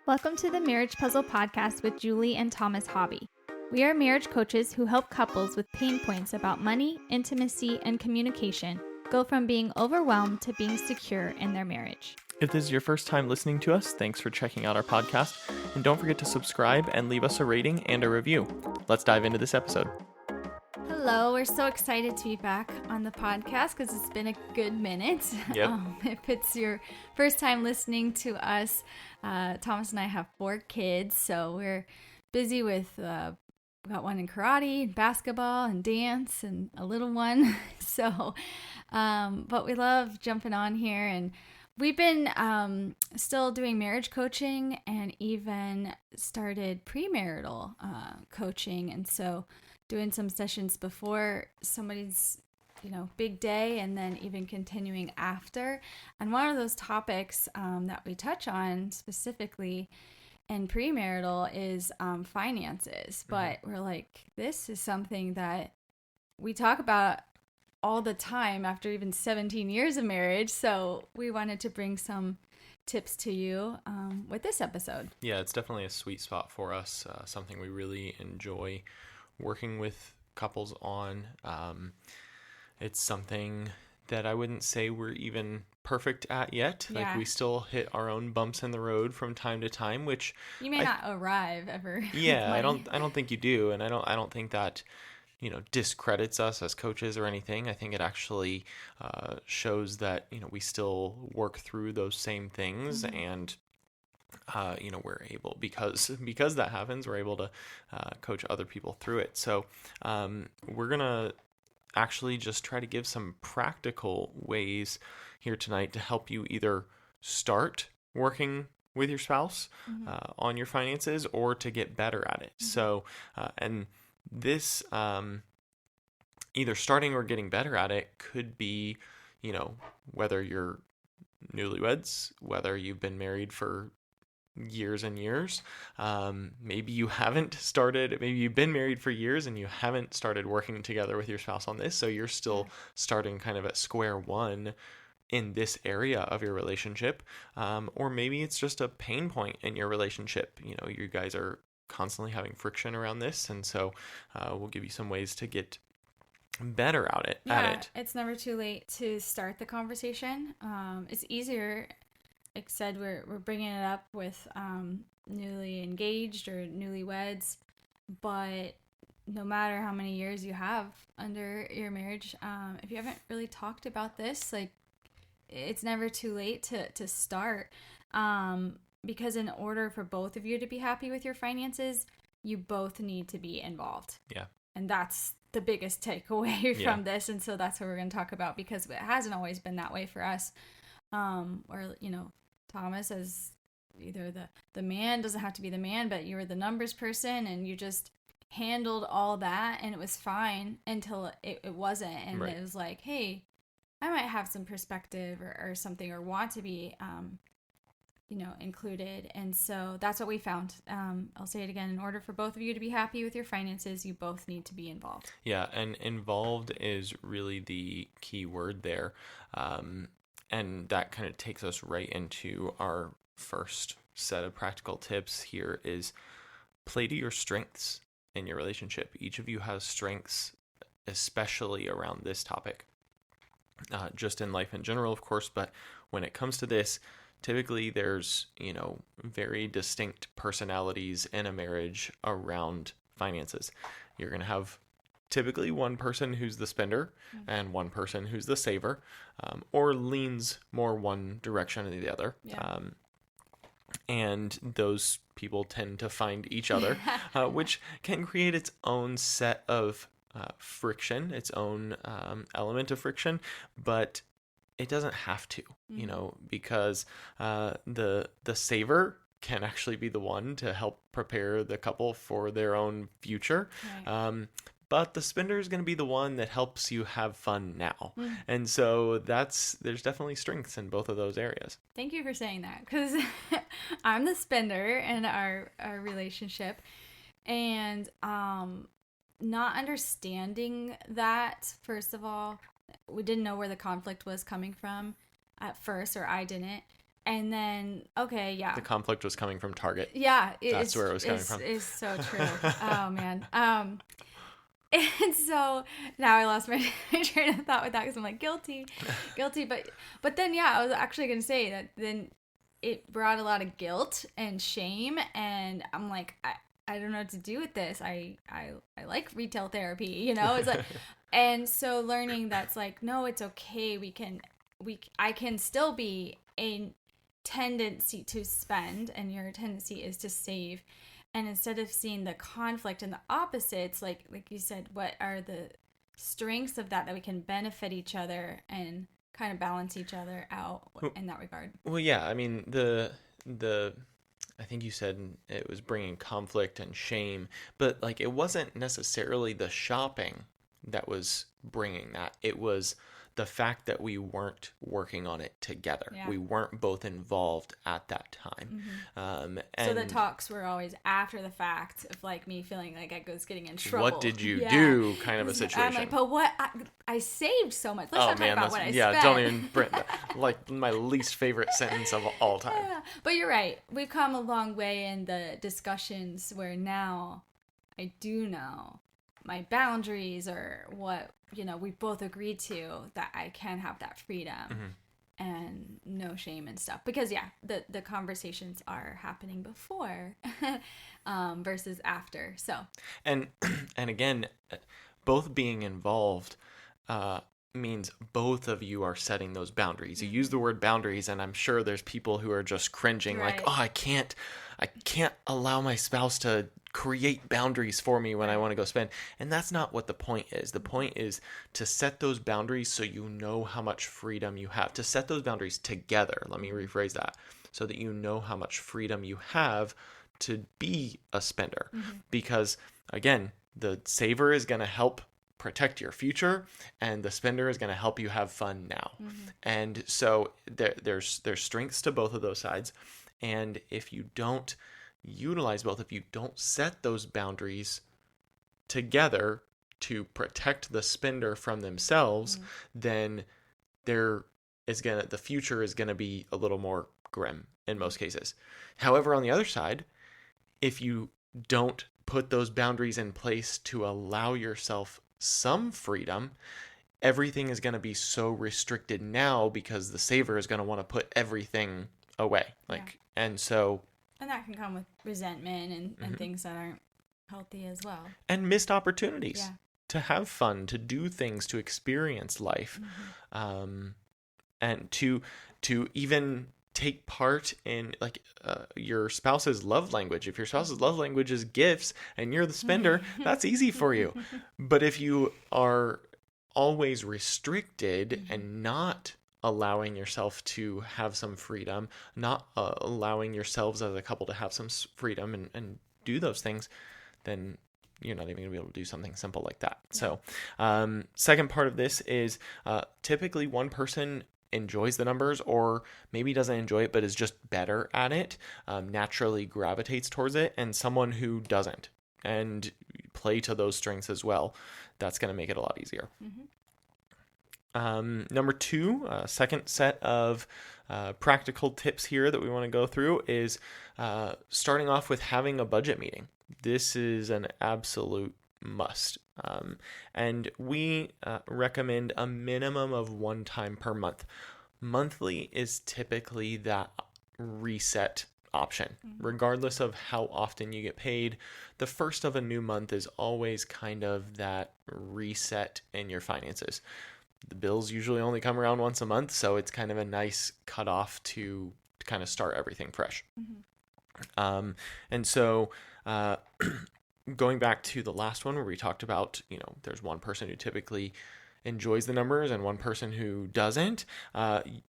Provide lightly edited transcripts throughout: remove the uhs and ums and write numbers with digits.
Welcome to the Marriage Puzzle Podcast with Julie and Thomas Hobby. We are marriage coaches who help couples with pain points about money, intimacy, and communication go from being overwhelmed to being secure in their marriage. If this is your first time listening to us, thanks for checking out our podcast. And don't forget to subscribe and leave us a rating and a review. Let's dive into this episode. Hello, we're so excited to be back on the podcast because it's been a good minute. Yep. If it's your first time listening to us, Thomas and I have 4 kids, so we're busy with, we got one in karate, and basketball, and dance, and a little one. But we love jumping on here, and we've been still doing marriage coaching and even started premarital coaching, and so doing some sessions before somebody's, big day and then even continuing after. And one of those topics that we touch on specifically in premarital is finances. But we're like, this is something that we talk about all the time after even 17 years of marriage. So we wanted to bring some tips to you with this episode. Yeah, it's definitely a sweet spot for us, something we really enjoy working with couples on. It's something that I wouldn't say we're even perfect at yet. Yeah. Like, we still hit our own bumps in the road from time to time, which you may not arrive ever. Yeah, I don't think you do, and I don't think that discredits us as coaches or anything. I think it actually shows that we still work through those same things, and we're able, because that happens, we're able to coach other people through it. So we're gonna actually just try to give some practical ways here tonight to help you either start working with your spouse on your finances or to get better at it. So and this either starting or getting better at it could be, whether you're newlyweds, whether you've been married for years and years, maybe you've been married for years and you haven't started working together with your spouse on this, so you're still starting kind of at square one in this area of your relationship, or maybe it's just a pain point in your relationship. You guys are constantly having friction around this, and so we'll give you some ways to get better at it. It's never too late to start the conversation. It's easier. Like I said, we're bringing it up with newly engaged or newlyweds, but no matter how many years you have under your marriage, if you haven't really talked about this, like, it's never too late to start, because in order for both of you to be happy with your finances, you both need to be involved. Yeah. And that's the biggest takeaway from this, and so that's what we're going to talk about, because it hasn't always been that way for us, where, Thomas, as either the man, doesn't have to be the man, but you were the numbers person and you just handled all that, and it was fine until it wasn't. And It was like, hey, I might have some perspective or something, or want to be, included. And so that's what we found. I'll say it again. In order for both of you to be happy with your finances, you both need to be involved. Yeah. And involved is really the key word there. And that kind of takes us right into our first set of practical tips here is play to your strengths in your relationship. Each of you has strengths, especially around this topic, just in life in general, of course. But when it comes to this, typically there's, very distinct personalities in a marriage around finances. You're going to have typically one person who's the spender and one person who's the saver, or leans more one direction or the other. Yeah. And those people tend to find each other, which can create its own set of friction, its own element of friction, but it doesn't have to, because the saver can actually be the one to help prepare the couple for their own future. Right. But the spender is going to be the one that helps you have fun now. And so there's definitely strengths in both of those areas. Thank you for saying that, because I'm the spender in our relationship, and not understanding that, first of all, we didn't know where the conflict was coming from at first, or I didn't. And then, okay, yeah. The conflict was coming from Target. Yeah. That's where it was coming from. It's so true. Oh, man. And so now I lost my train of thought with that because I'm like, guilty. But then, yeah, I was actually going to say that then it brought a lot of guilt and shame. And I'm like, I don't know what to do with this. I like retail therapy, you know? It's like, and so learning that's like, no, it's okay. I can still be a tendency to spend, and your tendency is to save. And instead of seeing the conflict and the opposites, like you said, what are the strengths of that we can benefit each other and kind of balance each other out in that regard? Well, yeah, I mean, the I think you said it was bringing conflict and shame, but like it wasn't necessarily the shopping that was bringing that. It was the fact that we weren't working on it together. Yeah. We weren't both involved at that time. And so the talks were always after the fact of like me feeling like I was getting in trouble. What did you do? Kind of a situation. I'm like, but what? I saved so much. Let's not talk about what I spent. Don't even bring that. Like my least favorite sentence of all time. Yeah. But you're right. We've come a long way in the discussions where now I do know my boundaries or what, we both agreed to, that I can have that freedom and no shame and stuff. Because the conversations are happening before versus after. So and again, both being involved means both of you are setting those boundaries. You use the word boundaries, and I'm sure there's people who are just cringing, right. like, oh, I can't allow my spouse to create boundaries for me when I want to go spend. And that's not what the point is. The point is to set those boundaries so you know how much freedom you have. To set those boundaries together, let me rephrase that, so that you know how much freedom you have to be a spender. Because, again, the saver is going to help protect your future, and the spender is going to help you have fun now. And so there's strengths to both of those sides. And if you don't utilize both, if you don't set those boundaries together to protect the spender from themselves, then the future is going to be a little more grim in most cases. However, on the other side, if you don't put those boundaries in place to allow yourself some freedom, everything is going to be so restricted now because the saver is going to want to put everything away. And that can come with resentment and things that aren't healthy as well. And missed opportunities to have fun, to do things, to experience life, and to even take part in your spouse's love language. If your spouse's love language is gifts and you're the spender, that's easy for you. But if you are always restricted and not allowing yourself to have some freedom, not allowing yourselves as a couple to have some freedom and do those things, then you're not even going to be able to do something simple like that. So second part of this is typically one person enjoys the numbers, or maybe doesn't enjoy it but is just better at it, naturally gravitates towards it, and someone who doesn't, and play to those strengths as well. That's going to make it a lot easier. Number two, second set of practical tips here that we want to go through is starting off with having a budget meeting. This is an absolute must. And we recommend a minimum of one time per month. Monthly is typically that reset option. Regardless of how often you get paid, the first of a new month is always kind of that reset in your finances. The bills usually only come around once a month, so it's kind of a nice cutoff to kind of start everything fresh. And so going back to the last one where we talked about, there's one person who typically enjoys the numbers and one person who doesn't,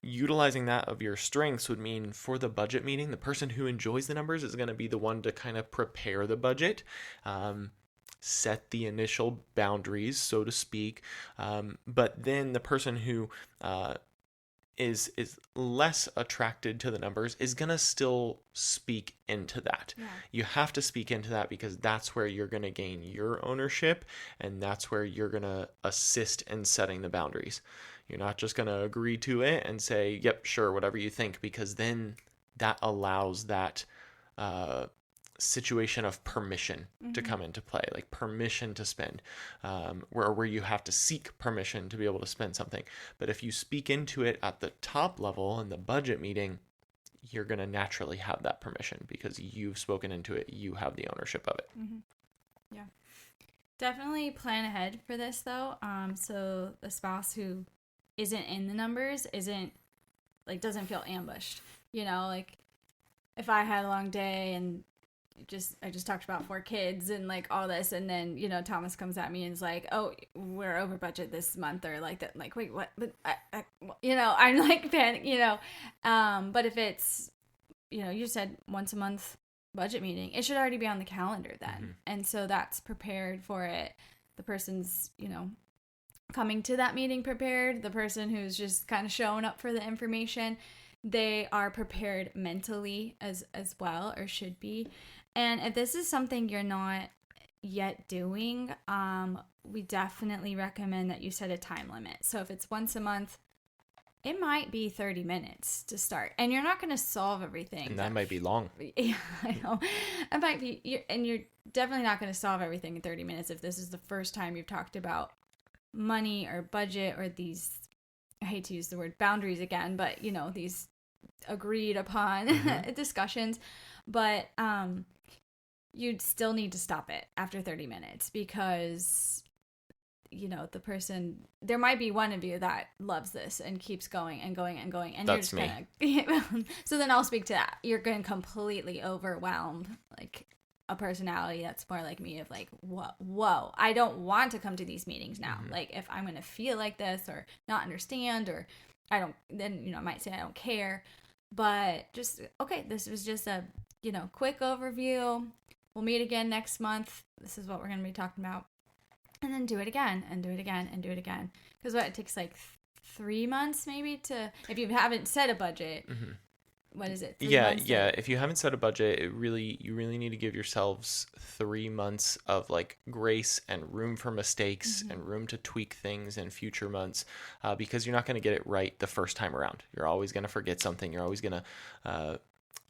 utilizing that of your strengths would mean for the budget meeting, the person who enjoys the numbers is going to be the one to kind of prepare the budget, set the initial boundaries, so to speak. But then the person who is less attracted to the numbers is going to still speak into that. You have to speak into that because that's where you're going to gain your ownership, and that's where you're going to assist in setting the boundaries. You're not just going to agree to it and say, yep, sure, whatever you think, because then that allows that situation of permission to come into play, like permission to spend, where you have to seek permission to be able to spend something. But if you speak into it at the top level in the budget meeting, you're going to naturally have that permission because you've spoken into it. You have the ownership of it. Yeah. Definitely plan ahead for this though. So the spouse who isn't in the numbers doesn't feel ambushed. Like if I had a long day and I just talked about 4 kids and like all this, and then Thomas comes at me and is like, oh, we're over budget this month, or like that, like, wait, what? But I'm like panic, but if it's you said once a month budget meeting, it should already be on the calendar then. And so that's prepared for it. The person's coming to that meeting prepared. The person who's just kind of showing up for the information, they are prepared mentally as well, or should be. And if this is something you're not yet doing, we definitely recommend that you set a time limit. So if it's once a month, it might be 30 minutes to start. And you're not going to solve everything. And that might be long. Yeah, I know. It might be, and you're definitely not going to solve everything in 30 minutes if this is the first time you've talked about money or budget or these, I hate to use the word boundaries again, but these agreed upon discussions. But you'd still need to stop it after 30 minutes because the person, there might be one of you that loves this and keeps going and going and going, and that's you're just gonna so then I'll speak to that. You're gonna completely overwhelm like a personality that's more like me, of like, whoa, I don't want to come to these meetings now. Like if I'm gonna feel like this or not understand, or I don't, then I might say I don't care. But just, okay, this was just a quick overview. We'll meet again next month. This is what we're going to be talking about. And then do it again and do it again and do it again. Because it takes like 3 months maybe to, if you haven't set a budget, what is it? 3 months If you haven't set a budget, you really need to give yourselves 3 months of like grace and room for mistakes and room to tweak things in future months, because you're not going to get it right the first time around. You're always going to forget something. You're always going to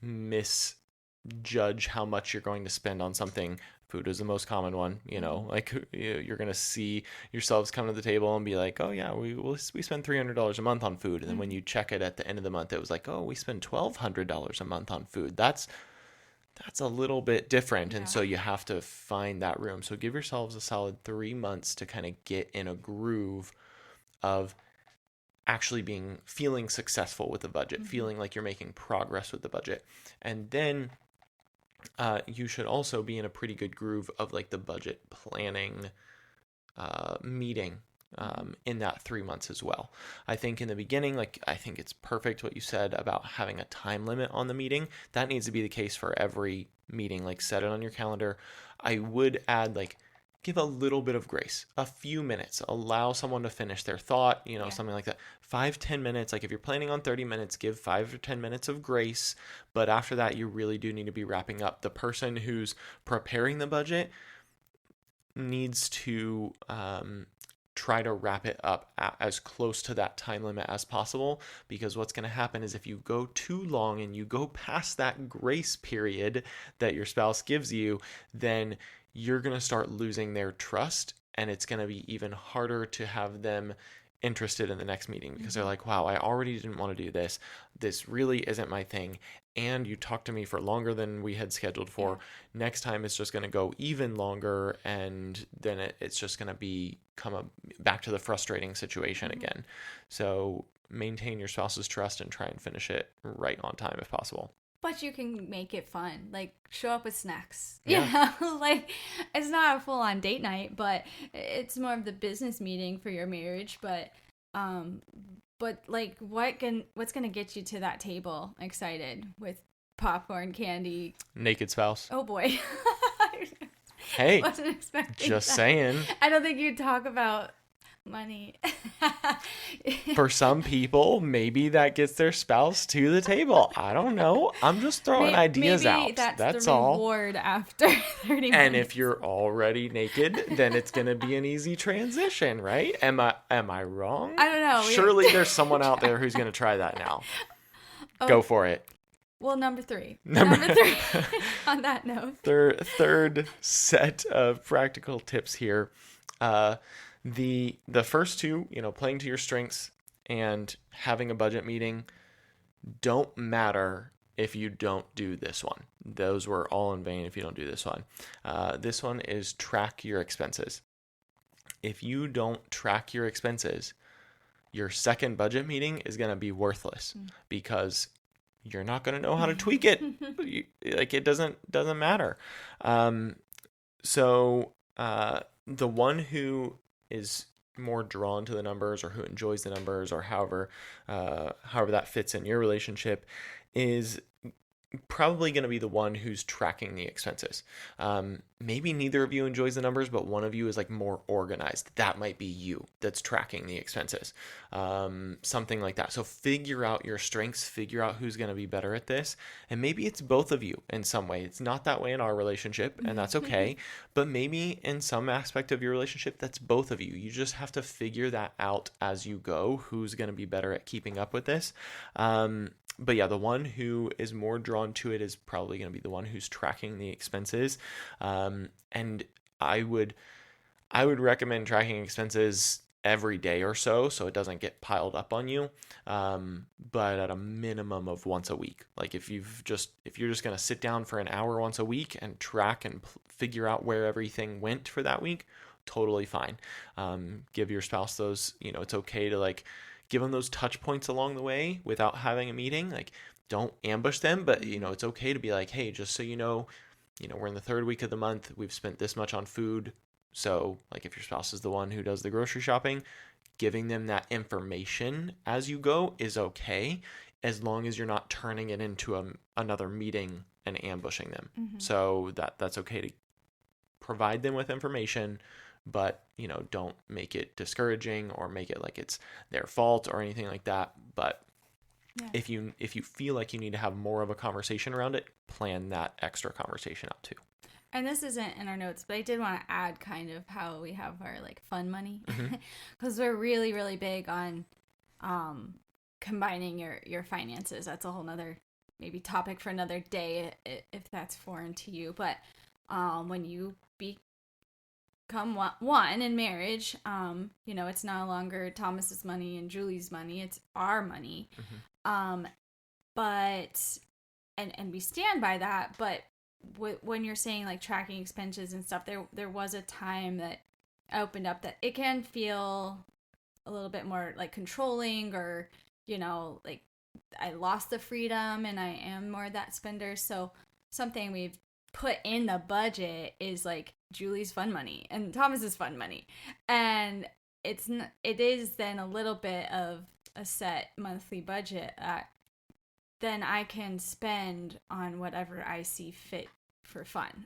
misjudge how much you're going to spend on something. Food is the most common one, like you're going to see yourselves come to the table and be like, oh yeah, we spend $300 a month on food. And then when you check it at the end of the month, it was like, oh, we spend $1,200 a month on food. That's a little bit different. And so you have to find that room. So give yourselves a solid 3 months to kind of get in a groove of actually feeling successful with the budget, feeling like you're making progress with the budget. And then you should also be in a pretty good groove of like the budget planning meeting in that 3 months as well. I think in the beginning, I think it's perfect what you said about having a time limit on the meeting. That needs to be the case for every meeting. Like set it on your calendar. I would add give a little bit of grace, a few minutes, allow someone to finish their thought, something like that. 5-10 minutes. Like if you're planning on 30 minutes, give 5 or 10 minutes of grace. But after that, you really do need to be wrapping up. The person who's preparing the budget needs to try to wrap it up as close to that time limit as possible, because what's going to happen is if you go too long and you go past that grace period that your spouse gives you, then you're going to start losing their trust, and it's going to be even harder to have them interested in the next meeting because they're like, wow, I already didn't want to do this. This really isn't my thing. And you talked to me for longer than we had scheduled for. Yeah. Next time it's just going to go even longer, and then it's just going to come back to the frustrating situation again. So maintain your spouse's trust and try and finish it right on time if possible. But you can make it fun. Like, show up with snacks. Yeah. It's not a full-on date night, but it's more of the business meeting for your marriage. But what's gonna get you to that table excited with popcorn, candy, naked spouse? Oh boy. Hey, wasn't expecting just that. Saying. I don't think you'd talk about money. For some people, maybe that gets their spouse to the table. I don't know. I'm just throwing ideas maybe out. That's the all. reward after 30 And minutes. if you're already naked, then it's going to be an easy transition, right? Am I wrong? I don't know. Surely there's someone out there who's going to try that now. Go for it. Well, number three. Number three. On that note. Third set of practical tips here. The first two, playing to your strengths and having a budget meeting, don't matter if you don't do this one. Those were all in vain if you don't do this one. This one is track your expenses. If you don't track your expenses, your second budget meeting is going to be worthless because you're not going to know how to tweak it. It doesn't matter. So the one who is more drawn to the numbers or who enjoys the numbers or however that fits in your relationship is probably going to be the one who's tracking the expenses. Maybe neither of you enjoys the numbers, but one of you is like more organized. That might be you that's tracking the expenses. Something like that. So figure out your strengths, figure out who's going to be better at this. And maybe it's both of you in some way. It's not that way in our relationship, and that's okay. But maybe in some aspect of your relationship, that's both of you. You just have to figure that out as you go, who's going to be better at keeping up with this. But yeah, the one who is more drawn to it is probably going to be the one who's tracking the expenses. And I would recommend tracking expenses every day or so it doesn't get piled up on you. But at a minimum of once a week. Like if you're just going to sit down for an hour once a week and track and figure out where everything went for that week, totally fine. Give your spouse those, it's okay to give them those touch points along the way without having a meeting. Don't ambush them, but it's okay to be like, hey, just so we're in the third week of the month. We've spent this much on food. So if your spouse is the one who does the grocery shopping, giving them that information as you go is okay, as long as you're not turning it into another meeting and ambushing them. So that's okay to provide them with information, but don't make it discouraging or make it like it's their fault or anything like that. But if you feel like you need to have more of a conversation around it, plan that extra conversation out too. And this isn't in our notes, but I did want to add kind of how we have our fun money, because we're really, really big on combining your finances. That's a whole nother maybe topic for another day if that's foreign to you. But when you become one in marriage, it's no longer Thomas's money and Julie's money, it's our money. But and we stand by that. But when you're saying tracking expenses and stuff, there was a time that I opened up that it can feel a little bit more controlling, or I lost the freedom and I am more that spender. So something we've put in the budget is Julie's fun money and Thomas's fun money, and it is then a little bit of a set monthly budget that then I can spend on whatever I see fit for fun.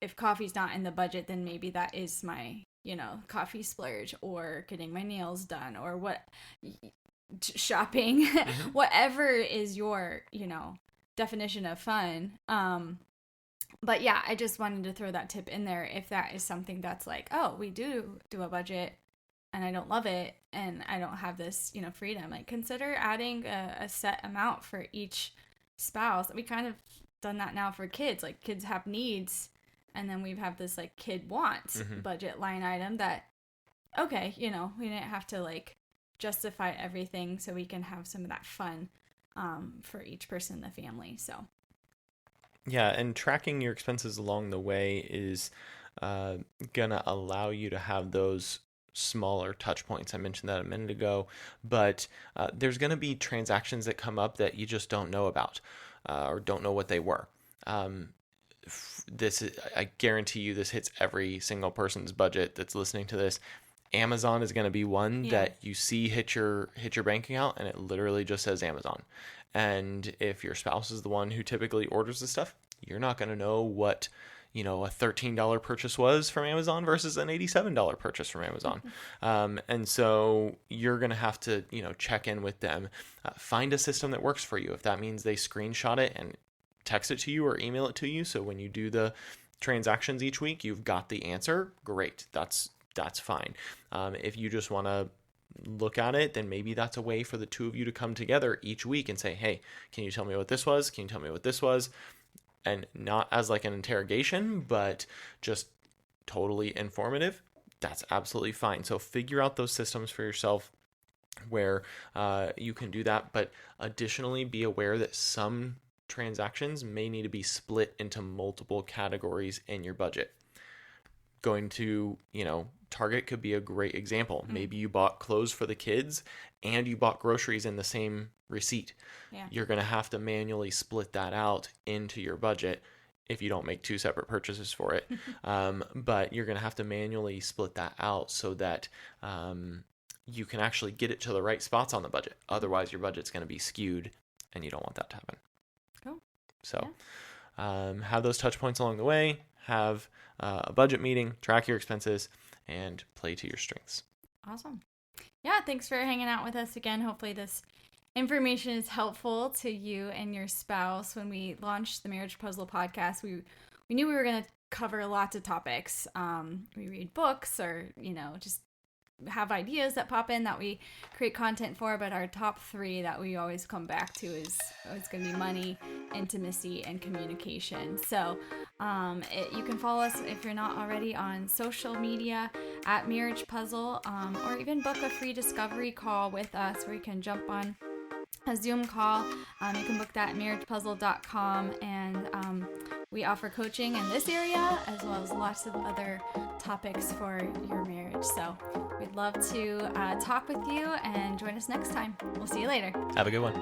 If coffee's not in the budget, then maybe that is my coffee splurge, or getting my nails done, or shopping, whatever is your definition of fun. But yeah, I just wanted to throw that tip in there if that is something that's oh, we do a budget and I don't love it and I don't have this freedom. Consider adding a set amount for each spouse. We kind of done that now for kids. Kids have needs, and then we have this kid wants budget line item that, okay, we didn't have to justify everything, so we can have some of that fun for each person in the family. So yeah, and tracking your expenses along the way is gonna allow you to have those smaller touch points. I mentioned that a minute ago, but there's gonna be transactions that come up that you just don't know about or don't know what they were. I guarantee you this hits every single person's budget that's listening to this. Amazon is going to be one that you see hit your bank account and it literally just says Amazon. And if your spouse is the one who typically orders the stuff, you're not going to know what a $13 purchase was from Amazon versus an $87 purchase from Amazon. And so you're going to have to, check in with them, find a system that works for you. If that means they screenshot it and text it to you or email it to you, so when you do the transactions each week, you've got the answer, great. That's fine. If you just want to look at it, then maybe that's a way for the two of you to come together each week and say, hey, can you tell me what this was? Can you tell me what this was? And not as like an interrogation, but just totally informative. That's absolutely fine. So figure out those systems for yourself where you can do that. But additionally, be aware that some transactions may need to be split into multiple categories in your budget. Going to, Target could be a great example. Maybe you bought clothes for the kids and you bought groceries in the same receipt. Yeah. You're going to have to manually split that out into your budget if you don't make two separate purchases for it. But you're going to have to manually split that out so that you can actually get it to the right spots on the budget. Otherwise, your budget's going to be skewed and you don't want that to happen. Cool. So have those touch points along the way, have a budget meeting, track your expenses, and play to your strengths. Awesome. Yeah, thanks for hanging out with us again. Hopefully this information is helpful to you and your spouse. When we launched the Marriage Puzzle podcast, we knew we were going to cover lots of topics. We read books or, just have ideas that pop in that we create content for, but our top 3 that we always come back to is going to be money, intimacy, and communication. So you can follow us if you're not already on social media at Marriage Puzzle, or even book a free discovery call with us where you can jump on a Zoom call. You can book that at marriagepuzzle.com, and we offer coaching in this area as well as lots of other topics for your marriage. So we'd love to talk with you, and join us next time. We'll see you later. Have a good one.